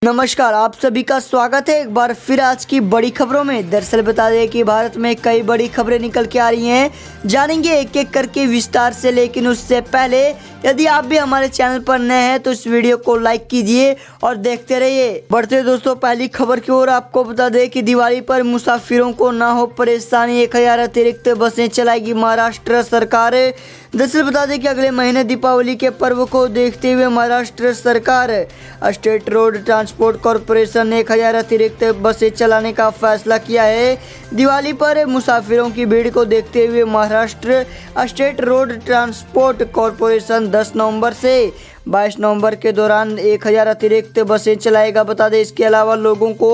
नमस्कार, आप सभी का स्वागत है एक बार फिर आज की बड़ी खबरों में। दरअसल बता दें कि भारत में कई बड़ी खबरें निकल के आ रही हैं, जानेंगे एक एक करके विस्तार से। लेकिन उससे पहले यदि आप भी हमारे चैनल पर नए हैं तो इस वीडियो को लाइक कीजिए और देखते रहिए। बढ़ते दोस्तों पहली खबर की ओर, आपको बता दें कि दिवाली पर मुसाफिरों को ना हो परेशानी, 1000 अतिरिक्त बसें चलाएगी महाराष्ट्र सरकार। दरअसल बता दें कि अगले महीने दीपावली के पर्व को देखते हुए महाराष्ट्र सरकार स्टेट रोड ट्रांसपोर्ट कॉरपोरेशन ने 1000 अतिरिक्त बसें चलाने का फैसला किया है। दिवाली पर मुसाफिरों की भीड़ को देखते हुए Maharashtra state road transport corporation 10 नवंबर से 22 नवंबर के दौरान 1000 अतिरिक्त बसें चलाएगा। बता दें इसके अलावा लोगों को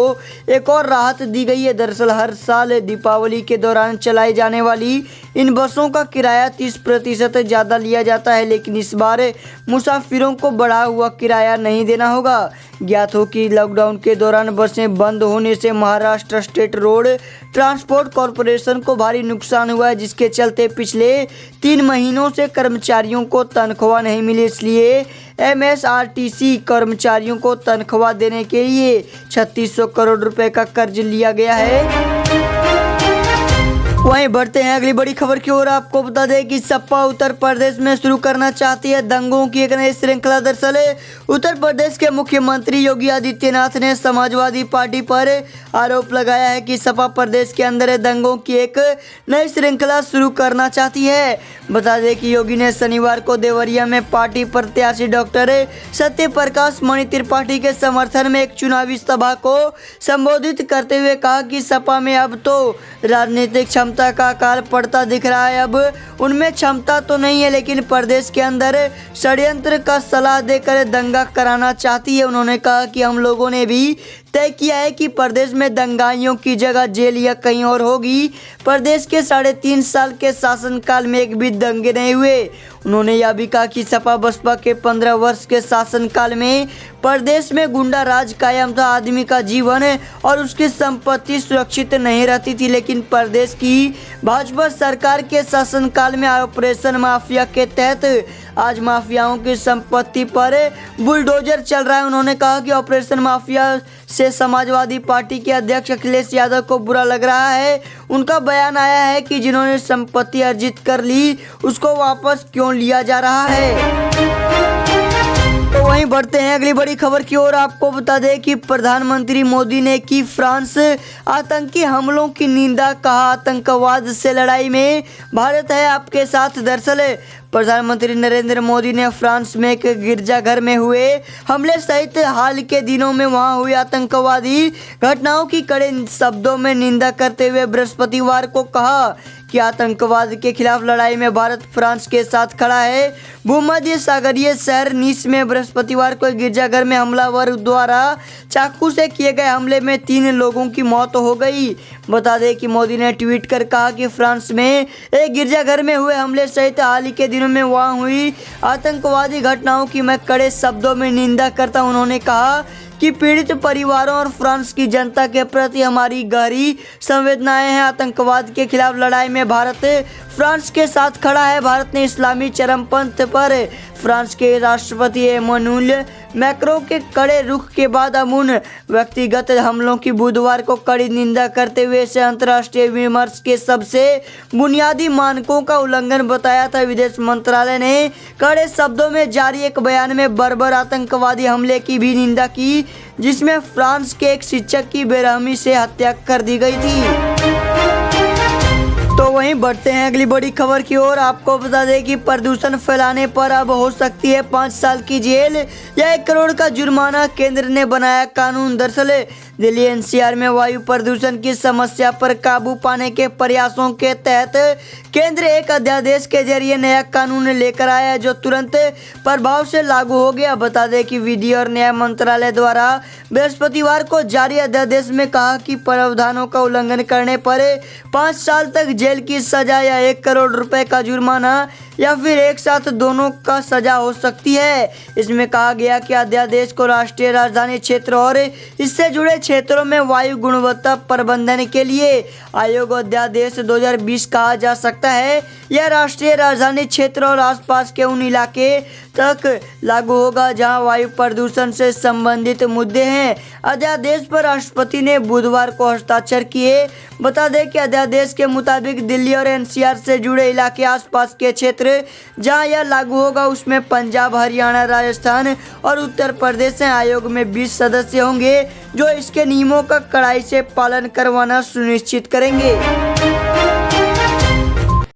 एक और राहत दी गई है। दरअसल हर साल दीपावली के दौरान चलाई जाने वाली इन बसों का किराया 30% ज़्यादा लिया जाता है, लेकिन इस बार मुसाफिरों को बढ़ा हुआ किराया नहीं देना होगा। ज्ञात हो कि लॉकडाउन के दौरान बसें बंद होने से Maharashtra state road transport corporation को भारी नुकसान हुआ है, जिसके चलते पिछले 3 महीनों से कर्मचारियों को तनख्वाह नहीं मिली। इसलिए MSRTC कर्मचारियों को तनख्वाह देने के लिए 3600 करोड़ रुपए का कर्ज लिया गया है। वहीं बढ़ते हैं अगली बड़ी खबर की ओर। आपको बता दें कि सपा उत्तर प्रदेश में शुरू करना चाहती है दंगों की एक नई श्रृंखला। दरअसल उत्तर प्रदेश के मुख्यमंत्री योगी आदित्यनाथ ने समाजवादी पार्टी पर आरोप लगाया है कि सपा प्रदेश के अंदर दंगों की एक नई श्रृंखला शुरू करना चाहती है। बता दें कि योगी ने शनिवार को देवरिया में पार्टी प्रत्याशी डॉक्टर सत्य प्रकाश मणि त्रिपाठी के समर्थन में एक चुनावी सभा को संबोधित करते हुए कहा कि सपा में अब तो राजनीतिक क्षमता का काल पड़ता दिख रहा है। अब उनमें क्षमता तो नहीं है, लेकिन प्रदेश के अंदर षड्यंत्र का सलाह देकर दंगा कराना चाहती है। उन्होंने कहा कि हम लोगों ने भी तय किया है कि प्रदेश में दंगाइयों की जगह जेल या कहीं और होगी। प्रदेश के 3.5 साल के शासनकाल में एक भी दंगे नहीं हुए। उन्होंने यह भी कहा कि सपा बसपा के 15 वर्ष के शासनकाल में प्रदेश में गुंडा राज कायम था, आदमी का जीवन और उसकी संपत्ति सुरक्षित नहीं रहती थी। लेकिन प्रदेश की भाजपा सरकार के शासनकाल में ऑपरेशन माफिया के तहत आज माफियाओं की संपत्ति पर बुलडोजर चल रहा है। उन्होंने कहा कि ऑपरेशन माफिया से समाजवादी पार्टी के अध्यक्ष अखिलेश यादव को बुरा लग रहा है। उनका बयान आया है कि जिन्होंने संपत्ति अर्जित कर ली उसको वापस क्यों लिया जा रहा है। तो वहीं बढ़ते हैं अगली बड़ी खबर की ओर। आपको बता दें कि प्रधानमंत्री मोदी ने की फ्रांस आतंकी हमलों की निंदा, कहा आतंकवाद से लड़ाई में भारत है आपके साथ। दरअसल प्रधानमंत्री नरेंद्र मोदी ने फ्रांस में एक गिरजाघर में हुए हमले सहित हाल के दिनों में वहां हुई आतंकवादी घटनाओं की कड़े शब्दों में निंदा करते हुए बृहस्पतिवार को कहा कि आतंकवाद के खिलाफ लड़ाई में भारत फ्रांस के साथ खड़ा है। भूमध्य सागरीय शहर नीस में बृहस्पतिवार को गिरजाघर में हमलावर द्वारा चाकू से किए गए हमले में 3 लोगों की मौत हो गई। बता दें कि मोदी ने ट्वीट कर कहा कि फ्रांस में एक गिरजाघर में हुए हमले सहित हाल ही के दिनों में वहां हुई आतंकवादी घटनाओं की मैं कड़े शब्दों में निंदा करता हूं। उन्होंने कहा कि पीड़ित परिवारों और फ्रांस की जनता के प्रति हमारी गहरी संवेदनाएं हैं। आतंकवाद के खिलाफ लड़ाई में भारत फ्रांस के साथ खड़ा है। भारत ने इस्लामी चरमपंथ पर फ्रांस के राष्ट्रपति एमानुएल मैक्रों के कड़े रुख के बाद अमून व्यक्तिगत हमलों की बुधवार को कड़ी निंदा करते हुए इसे अंतर्राष्ट्रीय विमर्श के सबसे बुनियादी मानकों का उल्लंघन बताया था। विदेश मंत्रालय ने कड़े शब्दों में जारी एक बयान में बर्बर आतंकवादी हमले की भी निंदा की, जिसमें फ्रांस के एक शिक्षक की बेरहमी से हत्या कर दी गई थी। तो वहीं बढ़ते हैं अगली बड़ी खबर की ओर। आपको बता दें कि प्रदूषण फैलाने पर अब हो सकती है 5 साल की जेल या 1 करोड़ का जुर्माना, केंद्र ने बनाया कानून। दरअसल दिल्ली NCR में वायु प्रदूषण की समस्या पर काबू पाने के प्रयासों के तहत केंद्र एक अध्यादेश के जरिए नया कानून लेकर आया है, जो तुरंत प्रभाव से लागू हो गया। बता दें कि विधि और न्याय मंत्रालय द्वारा बृहस्पतिवार को जारी अध्यादेश में कहा कि प्रावधानों का उल्लंघन करने पर 5 साल तक जेल की सजा या 1 करोड़ रुपए का जुर्माना या फिर एक साथ दोनों का सजा हो सकती है। इसमें कहा गया कि अध्यादेश को राष्ट्रीय राजधानी क्षेत्र और इससे जुड़े क्षेत्रों में वायु गुणवत्ता प्रबंधन के लिए आयोग अध्यादेश 2020 कहा जा सकता है। यह राष्ट्रीय राजधानी क्षेत्र और आसपास के उन इलाके तक लागू होगा जहां वायु प्रदूषण से संबंधित मुद्दे हैं। अध्यादेश पर राष्ट्रपति ने बुधवार को हस्ताक्षर किए। बता दें कि अध्यादेश के मुताबिक दिल्ली और एनसीआर से जुड़े इलाके आसपास के क्षेत्र जहां यह लागू होगा उसमें पंजाब, हरियाणा, राजस्थान और उत्तर प्रदेश हैं। आयोग में 20 सदस्य होंगे जो इसके नियमों का कड़ाई से पालन करवाना सुनिश्चित करेंगे।